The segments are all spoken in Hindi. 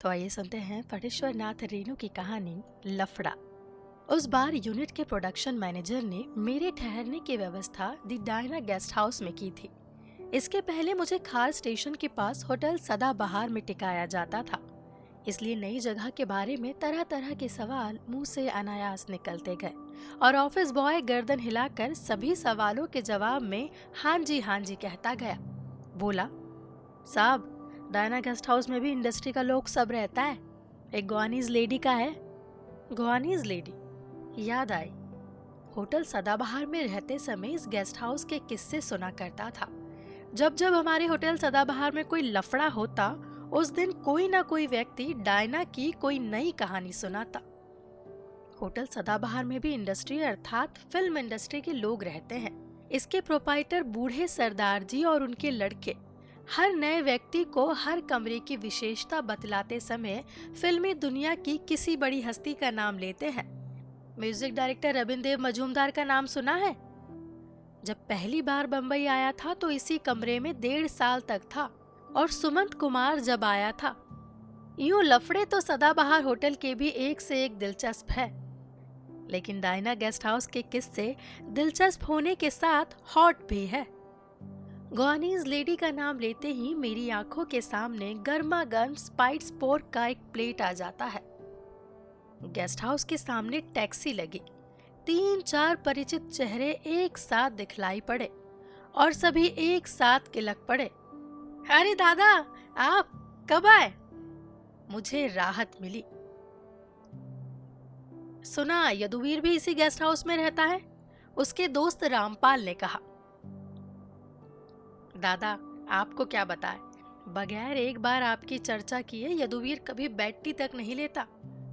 तो आइए सुनते हैं फणीश्वर नाथ रेणु की कहानी लफड़ा। उस बार यूनिट के प्रोडक्शन मैनेजर ने मेरे ठहरने की व्यवस्था दी डायना गेस्ट हाउस में की थी। इसके पहले मुझे खार स्टेशन के पास होटल सदाबहार में टिकाया जाता था, इसलिए नई जगह के बारे में तरह तरह के सवाल मुंह से अनायास निकलते गए और ऑफिस बॉय गर्दन हिलाकर सभी सवालों के जवाब में हाँ जी कहता गया। बोला, साहब डायना गेस्ट हाउस में भी इंडस्ट्री का लोग सब रहता है, एक गोवानीज लेडी का है। गोवानीज लेडी याद आई। होटल सदाबहार में रहते समय इस गेस्ट हाउस के किस्से सुना करता था। जब जब हमारे होटल सदाबहार में कोई लफड़ा होता, उस दिन कोई ना कोई व्यक्ति डायना की कोई नई कहानी सुनाता। होटल सदाबहार में भी इंडस्ट्री अर्थात फिल्म इंडस्ट्री के लोग रहते हैं। इसके प्रोपाइटर बूढ़े सरदार जी और उनके लड़के हर नए व्यक्ति को हर कमरे की विशेषता बतलाते समय फिल्मी दुनिया की किसी बड़ी हस्ती का नाम लेते हैं। म्यूजिक डायरेक्टर रविंद्र मजूमदार का नाम सुना है? जब पहली बार बम्बई आया था तो इसी कमरे में 1.5 साल तक था, और सुमंत कुमार जब आया था। यूं लफड़े तो सदाबहार होटल के भी एक से एक दिलचस्प है, लेकिन डायना गेस्ट हाउस के किस्से दिलचस्प होने के साथ हॉट भी है। गोवानीज लेडी का नाम लेते ही मेरी आंखों के सामने गर्मा गर्म स्पाइस्ड पोर्क का एक प्लेट आ जाता है। गेस्ट हाउस के सामने टैक्सी लगी, 3-4 परिचित चेहरे एक साथ दिखलाई पड़े और सभी एक साथ किलक पड़े। अरे दादा, आप कब आए? मुझे राहत मिली। सुना यदुवीर भी इसी गेस्ट हाउस में रहता है, उसके दोस्त रामपाल ने कहा। दादा, आपको क्या बताए, बगैर एक बार आपकी चर्चा किए यदुवीर कभी बैठती तक नहीं लेता,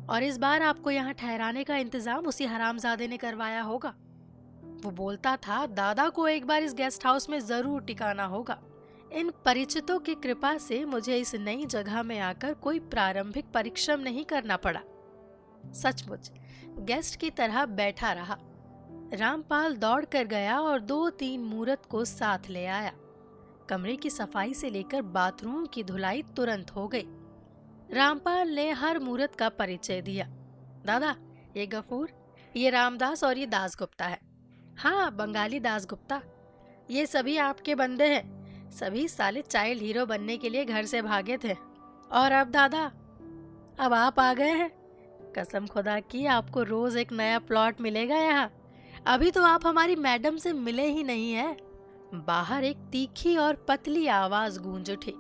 और इस बार आपको यहाँ ठहराने का इंतजाम उसी हरामजादे ने करवाया होगा। वो बोलता था दादा को एक बार इस गेस्ट हाउस में जरूर टिकाना होगा। इन परिचितों की कृपा से मुझे इस नई जगह में आकर कोई प्रारंभिक परिश्रम नहीं करना पड़ा। सचमुच गेस्ट की तरह बैठा रहा। रामपाल दौड़ कर गया और 2-3 मूर्त को साथ ले आया। कमरे की सफाई से लेकर बाथरूम की धुलाई तुरंत हो गई। रामपाल ने हर मूर्त का परिचय दिया। दादा, ये गफूर, ये रामदास और ये दासगुप्ता है। हाँ, बंगाली दासगुप्ता। ये सभी आपके बंदे हैं। सभी साले चाइल्ड हीरो बनने के लिए घर से भागे थे, और अब दादा, अब आप आ गए हैं। कसम खुदा की आपको रोज एक नया प्लॉट मिलेगा यहाँ। अभी तो आप हमारी मैडम से मिले ही नहीं हैं। बाहर एक तीखी और पतली आवाज गूंज उठी।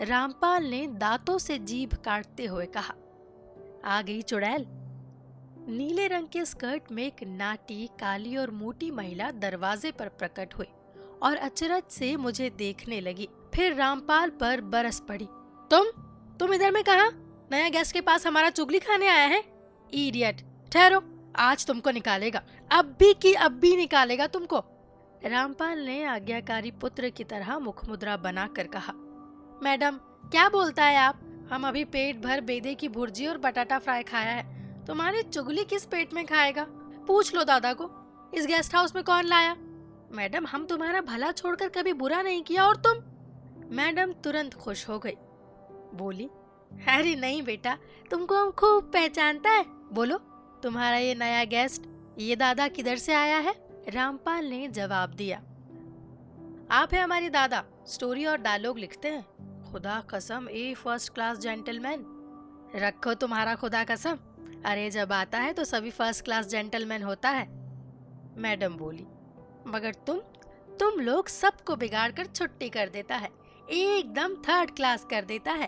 रामपाल ने दांतों से जीभ काटते हुए कहा, आ गई चुड़ैल। नीले रंग के स्कर्ट में एक नाटी, काली और मोटी महिला दरवाजे पर प्रकट हुई और अचरज से मुझे देखने लगी। फिर रामपाल पर बरस पड़ी। तुम इधर में कहाँ? नया गेस्ट के पास हमारा चुगली खाने आया है? इडियट, ठहरो, आज तुमको निकालेगा। अब भी निकालेगा तुमको। रामपाल ने आज्ञाकारी पुत्र की तरह मुख मुद्रा बनाकर कहा। मैडम, क्या बोलता है आप? हम अभी पेट भर बेदे की भुर्जी और बटाटा फ्राई खाया है। तुम्हारी चुगली किस पेट में खाएगा? पूछ लो दादा को, इस गेस्ट हाउस में कौन लाया? मैडम, हम तुम्हारा भला छोड़कर कभी बुरा नहीं किया, और तुम? मैडम तुरंत खुश हो गई, बोली, अरे नहीं बेटा, तुमको हम खूब पहचानता है। बोलो, तुम्हारा ये नया गेस्ट, ये दादा किधर से आया है? रामपाल ने जवाब दिया, आप है हमारी दादा, स्टोरी और डायलॉग लिखते हैं। खुदा कसम, ए फर्स्ट क्लास जेंटलमैन। रखो तुम्हारा खुदा कसम। अरे जब आता है तो सभी फर्स्ट क्लास जेंटलमैन होता है। मैडम बोली, मगर तुम लोग सबको बिगाड़ कर छुट्टी कर देता है, एकदम 3rd क्लास कर देता है।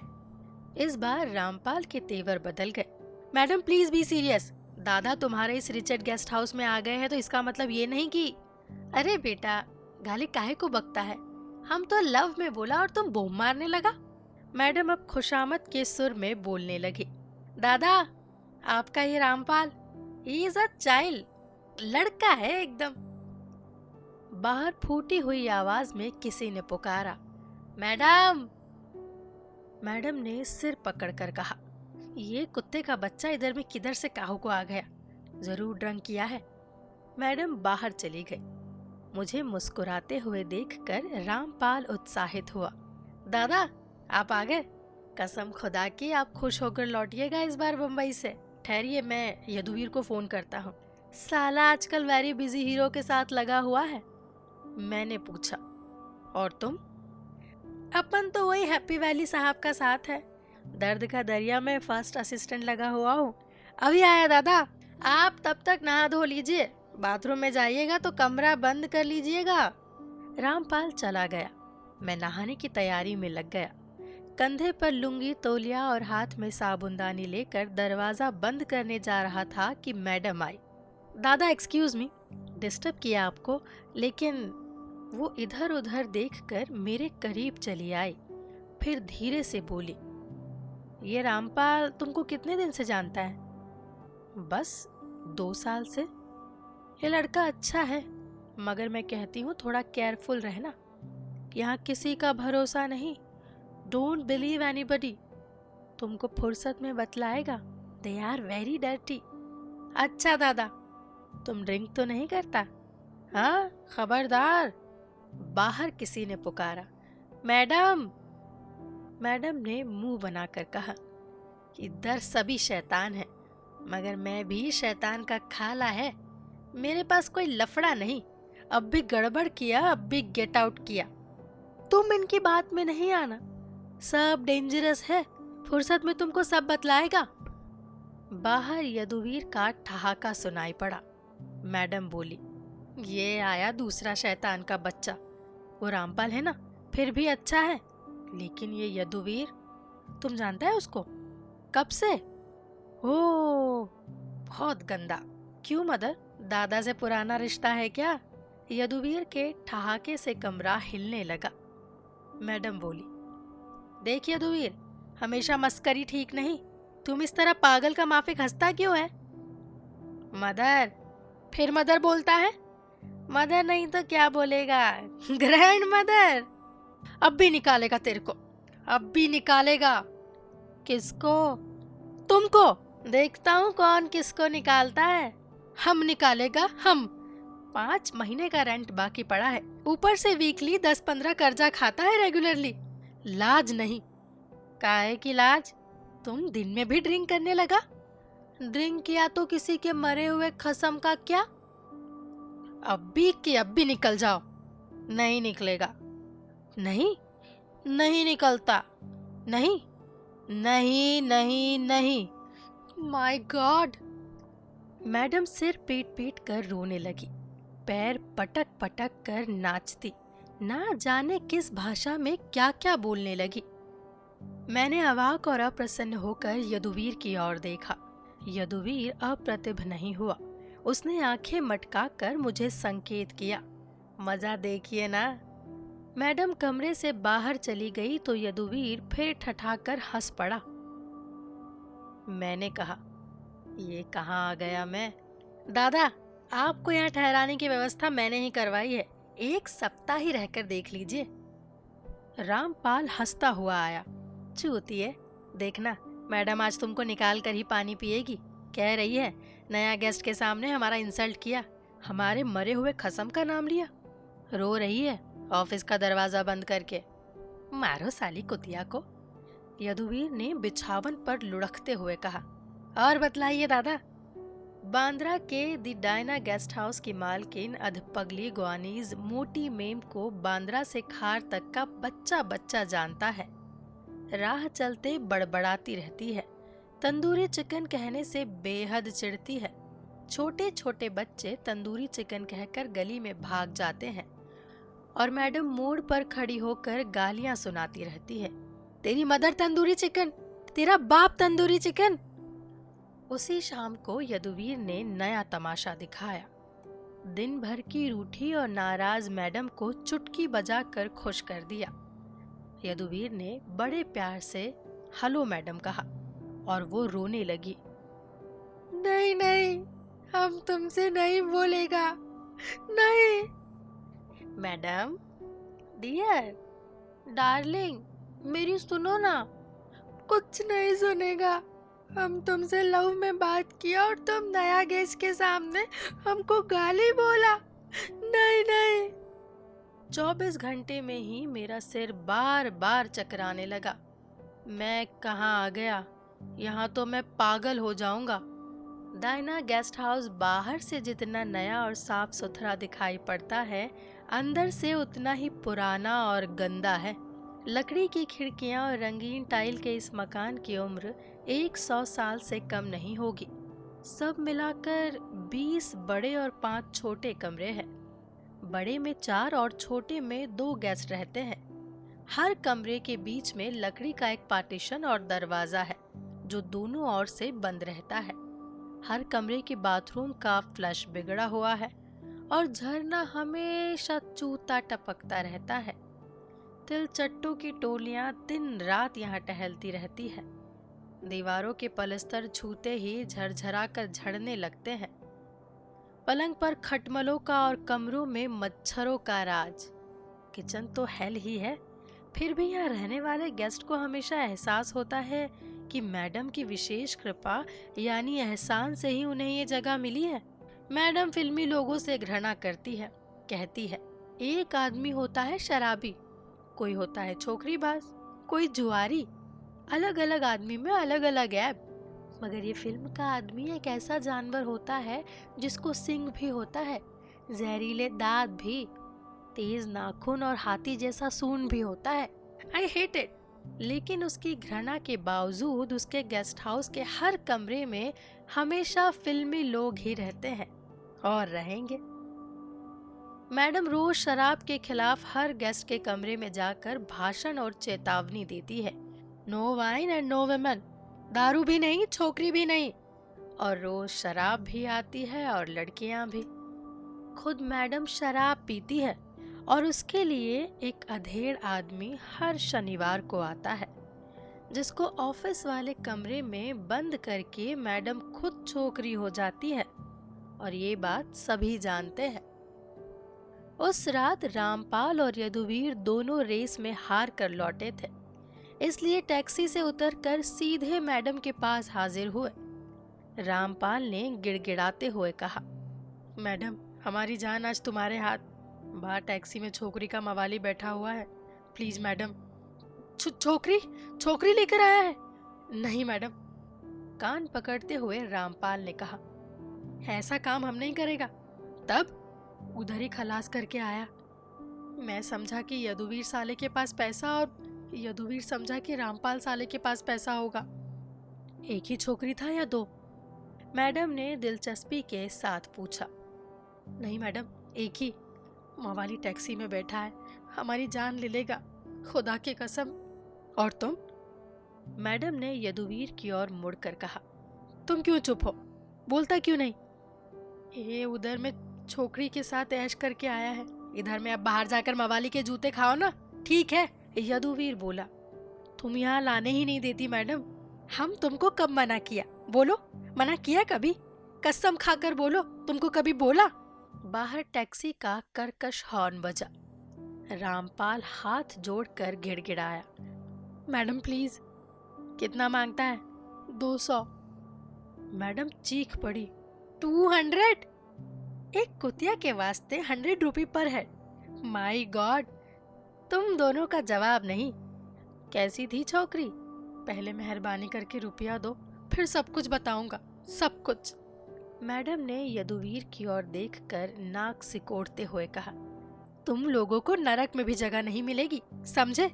इस बार रामपाल के तेवर बदल गए। Madam please be serious. दादा तुम्हारे इस रिचर्ड गेस्ट हाउस में आ गए हैं तो इसका मतलब ये नहीं कि। अरे बेटा, गाली काहे को बकता है? हम तो लव में बोला और तुम बूम मारने लगा। मैडम अब खुशामद के सुर में बोलने लगी। दादा, आपका ये Rampal, he is a child, लड़का है एकदम। बाहर फूटी हुई आवाज में किसी ने पुकारा, मैडम। मैडम ने सिर पकड़कर कहा, ये कुत्ते का बच्चा इधर में किधर से काहू को आ गया? जरूर ड्रंक किया है। मैडम बाहर चली गई। मुझे मुस्कुराते हुए देखकर रामपाल उत्साहित हुआ। दादा, आप आ गए? कसम खुदा की आप खुश होकर लौटिएगा इस बार बम्बई से। ठहरिए, मैं यदुवीर को फोन करता हूँ। साला आजकल वेरी बिजी हीरो के साथ लगा हुआ है। मैंने पूछा, और तुम? अपन तो वही हैप्पी वैली साहब का साथ है। दर्द का दरिया में फर्स्ट असिस्टेंट लगा हुआ हूँ। अभी आया दादा। आप तब तक नहा धो लीजिए, बाथरूम में जाइएगा तो कमरा बंद कर लीजिएगा। रामपाल चला गया। मैं नहाने की तैयारी में लग गया। कंधे पर लुंगी, तौलिया और हाथ में साबुनदानी लेकर दरवाजा बंद करने जा रहा था कि मैडम आई। दादा एक्सक्यूज मी, डिस्टर्ब किया आपको, लेकिन वो इधर उधर देखकर मेरे करीब चली आई। फिर धीरे से बोली, ये रामपाल तुमको कितने दिन से जानता है? बस 2 साल से। ये लड़का अच्छा है, मगर मैं कहती हूँ थोड़ा केयरफुल रहना। यहाँ किसी का भरोसा नहीं। Don't believe anybody. तुमको फुर्सत में बतलाएगा। They are very dirty. अच्छा दादा, तुम ड्रिंक तो नहीं करता? हाँ, खबरदार। बाहर किसी ने पुकारा, मैडम। मैडम ने मुंह बनाकर कहा, इधर सभी शैतान है, मगर मैं भी शैतान का खाला है। मेरे पास कोई लफड़ा नहीं। अब भी गड़बड़ किया, अब भी गेट आउट किया। तुम इनकी बात में नहीं आना, सब डेंजरस है। फुर्सत में तुमको सब बतलाएगा। बाहर यदुवीर का ठहाका सुनाई पड़ा। मैडम बोली, ये आया दूसरा शैतान का बच्चा। वो रामपाल है ना, फिर भी अच्छा है, लेकिन ये यदुवीर, तुम जानता है उसको? कब से? ओ, बहुत गंदा। क्यों मदर, दादा से पुराना रिश्ता है क्या? यदुवीर के ठहाके से कमरा हिलने लगा। मैडम बोली, देख यदुवीर, हमेशा मस्करी ठीक नहीं। तुम इस तरह पागल का माफिक हंसता क्यों है? मदर। फिर मदर बोलता है? मदर नहीं तो क्या बोलेगा? Grand mother. अब भी निकालेगा तेरे को, अब भी निकालेगा। किसको? तुमको। देखता हूँ कौन किसको निकालता है। हम निकालेगा, हम। 5 महीने का रेंट बाकी पड़ा है, ऊपर से वीकली 10-15 कर्जा खाता है रेगुलरली। लाज नहीं। काहे की लाज? तुम दिन में भी ड्रिंक करने लगा। ड्रिंक किया तो किसी के मरे हुए खसम का क्या? अब भी निकल जाओ। नहीं निकलेगा। नहीं, नहीं निकलता। नहीं, नहीं, नहीं, नहीं। My God. मैडम सिर पीट पीट कर रोने लगी, पैर पटक पटक कर नाचती, ना जाने किस भाषा में क्या क्या बोलने लगी। मैंने अवाक और अप्रसन्न होकर यदुवीर की ओर देखा। यदुवीर अप्रतिभ नहीं हुआ। उसने आंखें मटका कर मुझे संकेत किया, मजा देखिए ना। मैडम कमरे से बाहर चली गई तो यदुवीर फिर ठठाकर हंस पड़ा। मैंने कहा, ये कहाँ आ गया मैं? दादा, आपको यहाँ ठहराने की व्यवस्था मैंने ही करवाई है, 1 सप्ताह ही रहकर देख लीजिए। रामपाल हंसता हुआ आया। चूतिए, देखना मैडम आज तुमको निकाल कर ही पानी पिएगी। कह रही है नया गेस्ट के सामने हमारा इंसल्ट किया, हमारे मरे हुए खसम का नाम लिया। रो रही है ऑफिस का दरवाजा बंद करके। मारो साली कुतिया को। यदुवीर ने बिछावन पर लुढ़कते हुए कहा, और बतलाइए दादा। बांद्रा के दी डायना गेस्ट हाउस की मालकिन अधपगली ग्वानीज मोटी मेम को बांद्रा से खार तक का बच्चा बच्चा जानता है। राह चलते बड़बड़ाती रहती है, तंदूरी चिकन कहने से बेहद चिढ़ती है। छोटे छोटे बच्चे तंदूरी चिकन कहकर गली में भाग जाते हैं और मैडम मोड़ पर खड़ी होकर गालियां सुनाती रहती है, तेरी मदर तंदूरी चिकन, तेरा बाप तंदूरी चिकन। उसी शाम को यदुवीर ने नया तमाशा दिखाया। दिन भर की रूठी और नाराज मैडम को चुटकी बजाकर खुश कर दिया। यदुवीर ने बड़े प्यार से हेलो मैडम कहा और वो रोने लगी। नहीं नहीं, हम तुमसे नहीं बोलेगा, नहीं। मैडम, डियर, डार्लिंग, मेरी सुनो ना। कुछ नहीं सुनेगा। हम तुमसे लव में बात किया और तुम नया गेस्ट के सामने हमको गाली बोला। नहीं नहीं। 24 घंटे में ही मेरा सिर बार बार चकराने लगा। मैं कहाँ आ गया, यहाँ तो मैं पागल हो जाऊंगा। डायना गेस्ट हाउस बाहर से जितना नया और साफ सुथरा दिखाई पड़ता है, अंदर से उतना ही पुराना और गंदा है। लकड़ी की खिड़कियां और रंगीन टाइल के इस मकान की उम्र 100 साल से कम नहीं होगी। सब मिलाकर 20 बड़े और 5 छोटे कमरे हैं। बड़े में 4 और छोटे में 2 गेस्ट रहते हैं। हर कमरे के बीच में लकड़ी का एक पार्टीशन और दरवाजा है जो दोनों ओर से बंद रहता है। हर कमरे के बाथरूम का फ्लश बिगड़ा हुआ है और झरना हमेशा चूता टपकता रहता है। तिलचट्टों की टोलियां दिन रात यहाँ टहलती रहती है। दीवारों के पलस्तर छूते ही झरझरा कर झड़ने लगते हैं। पलंग पर खटमलों का और कमरों में मच्छरों का राज। किचन तो हेल ही है, फिर भी यहाँ रहने वाले गेस्ट को हमेशा एहसास होता है कि मैडम की विशेष कृपा यानी एहसान से ही उन्हें ये जगह मिली है। मैडम फिल्मी लोगों से घृणा करती है, कहती है एक आदमी होता है शराबी, कोई होता है छोकरीबाज, कोई जुआरी। अलग अलग आदमी में अलग अलग ऐब। मगर ये फिल्म का आदमी एक ऐसा जानवर होता है जिसको सिंग भी होता है, जहरीले दांत भी, तेज नाखून और हाथी जैसा सूंड भी होता है। I hate it. लेकिन उसकी घृणा के बावजूद उसके गेस्ट हाउस के हर कमरे में हमेशा फिल्मी लोग ही रहते हैं और रहेंगे। मैडम रोज शराब के खिलाफ हर गेस्ट के कमरे में जाकर भाषण और चेतावनी देती है। No wine and no women, दारू भी नहीं, छोकरी भी नहीं। और रोज शराब भी आती है और लड़कियां भी। खुद मैडम शराब पीती है और उसके लिए एक अधेड़ आदमी हर शनिवार को आता है, जिसको ऑफिस वाले कमरे में बंद करके मैडम खुद छोकरी हो जाती है और ये बात सभी जानते हैं। उस रात रामपाल और यदुवीर दोनों रेस में हार कर लौटे थे, इसलिए टैक्सी से उतरकर सीधे मैडम के पास हाजिर हुए। रामपाल ने गिड़गिड़ाते हुए कहा, मैडम हमारी जान आज तुम्हारे हाथ। बाहर टैक्सी में छोकरी का मवाली बैठा हुआ है, प्लीज मैडम। छोकरी लेकर आया है? नहीं मैडम। कान पकड़ते हुए रामपाल ने कहा, ऐसा काम हम नहीं करेगा। तब उधर ही खलास करके आया। मैं समझा कि यदुवीर साले के पास पैसा और यदुवीर समझा कि रामपाल साले के पास पैसा होगा। एक ही छोकरी था या 2? मैडम ने दिलचस्पी के साथ पूछा। नहीं मैडम, एक ही। मवाली टैक्सी में बैठा है, हमारी जान ले लेगा, खुदा की कसम। और तुम? मैडम ने यदुवीर की ओर मुड़कर कहा, तुम क्यों चुप हो, बोलता क्यों नहीं? ये उधर में छोकरी के साथ ऐश करके आया है, इधर में अब बाहर जाकर मवाली के जूते खाओ ना। ठीक है, यदुवीर बोला। तुम यहाँ लाने ही नहीं देती मैडम। हम तुमको कब मना किया? बोलो, मना किया कभी? कसम खाकर बोलो, तुमको कभी बोला? बाहर टैक्सी का कर्कश हॉर्न बजा। रामपाल हाथ जोड़कर गिड़गिड़ाया, मैडम प्लीज। कितना मांगता है? 200। मैडम चीख पड़ी, 200? एक कुतिया के वास्ते 100 रुपये पर हेड। माई गॉड। तुम दोनों का जवाब नहीं। कैसी थी छोकरी? पहले मेहरबानी करके रुपया दो, फिर सब कुछ बताऊंगा, सब कुछ। मैडम ने यदुवीर की ओर देखकर नाक सिकोड़ते हुए कहा, तुम लोगों को नरक में भी जगह नहीं मिलेगी, समझे?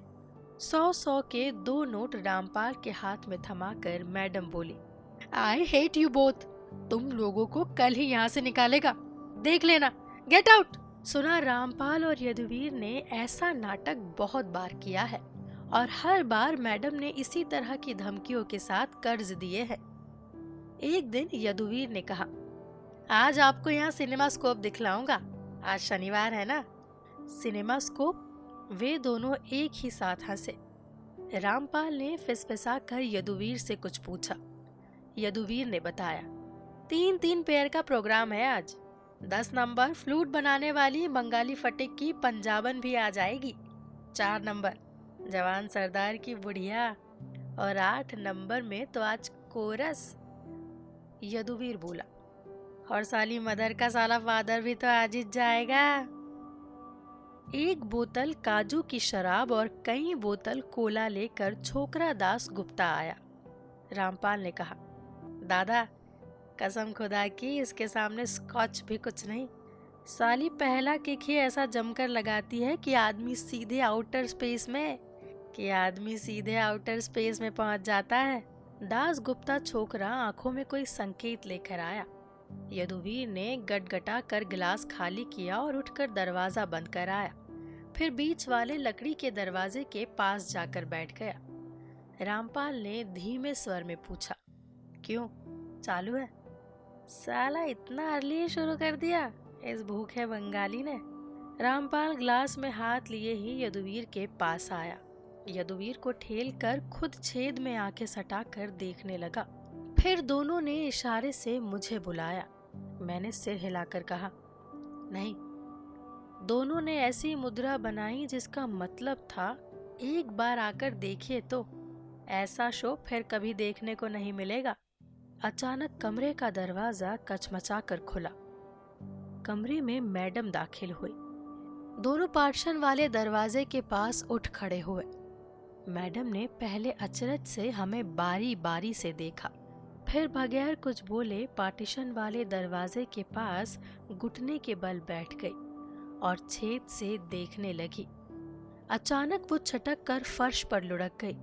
100 के 2 नोट रामपाल के हाथ में थमाकर मैडम बोली, आई हेट यू बोथ। तुम लोगों को कल ही यहाँ से निकालेगा, देख लेना। Get out. सुना रामपाल और यदुवीर ने ऐसा नाटक बहुत बार किया है और हर बार मैडम ने इसी तरह की धमकियों के साथ कर्ज दिए हैं। एक दिन यदुवीर ने कहा, आज आपको यहाँ सिनेमास्कोप दिखलाऊंगा, आज शनिवार है ना। सिनेमास्कोप? वे दोनों एक ही साथ हंसे। रामपाल ने फिसफिसा कर यदुवीर से कुछ पूछा। यदुवीर ने बताया, 3 पेयर का प्रोग्राम है आज। 10 नंबर फ्लूट बनाने वाली बंगाली फटिक की पंजाबन भी आ जाएगी। 4 नंबर जवान सरदार की बुढ़िया और 8 नंबर में तो आज कोरस। यदुवीर बोला, और साली मदर का साला फादर भी तो आज ही जाएगा। एक बोतल काजू की शराब और कई बोतल कोला लेकर छोकरा दास गुप्ता आया। रामपाल ने कहा, दादा कसम खुदा की इसके सामने स्कॉच भी कुछ नहीं। साली पहला किक ही ऐसा जमकर लगाती है कि आदमी सीधे आउटर स्पेस में पहुंच जाता है। दास गुप्ता छोकरा आंखों में कोई संकेत लेकर आया। यदुवीर ने गटगटा कर गिलास खाली किया और उठकर दरवाजा बंद कर आया। फिर बीच वाले लकड़ी के दरवाजे के पास जाकर बैठ गया। रामपाल ने धीमे स्वर में पूछा, क्यों, चालू है? साला इतना अर्ली शुरू कर दिया इस भूखे बंगाली ने। रामपाल ग्लास में हाथ लिए ही यदुवीर के पास आया। यदुवीर को ठेल कर खुद छेद में आंखें सटाकर देखने लगा। फिर दोनों ने इशारे से मुझे बुलाया। मैंने सिर हिलाकर कहा, नहीं। दोनों ने ऐसी मुद्रा बनाई जिसका मतलब था एक बार आकर देखिए तो, ऐसा शो फिर कभी देखने को नहीं मिलेगा। अचानक कमरे का दरवाजा कचमचा कर खुला। कमरे में मैडम दाखिल हुई। दोनों पार्टीशन वाले दरवाजे के पास उठ खड़े हुए। मैडम ने पहले अचरज से हमें बारी बारी से देखा, फिर बगैर कुछ बोले पार्टीशन वाले दरवाजे के पास घुटने के बल बैठ गई और छेद से देखने लगी। अचानक वो छटक कर फर्श पर लुढ़क गई।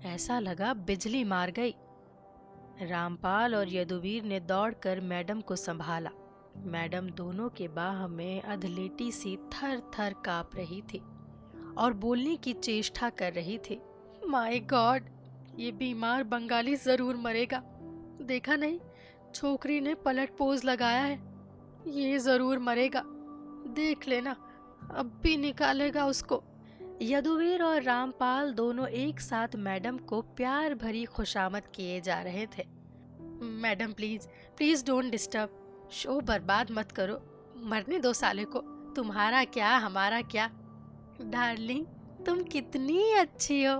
ऐसा लगा बिजली मार गई। रामपाल और यदुवीर ने दौड़कर मैडम को संभाला। मैडम दोनों के बाह में अधलेटी सी थर थर कांप रही थी और बोलने की चेष्टा कर रही थी। माय गॉड, ये बीमार बंगाली जरूर मरेगा। देखा नहीं, छोकरी ने पलट पोज लगाया है। ये जरूर मरेगा, देख लेना, अब भी निकालेगा उसको। यदुवीर और रामपाल दोनों एक साथ मैडम को प्यार भरी खुशामद किए जा रहे थे। Madam please don't disturb, show बर्बाद मत करो, मरने दो साले को, तुम्हारा क्या हमारा क्या। डार्लिंग तुम कितनी अच्छी हो,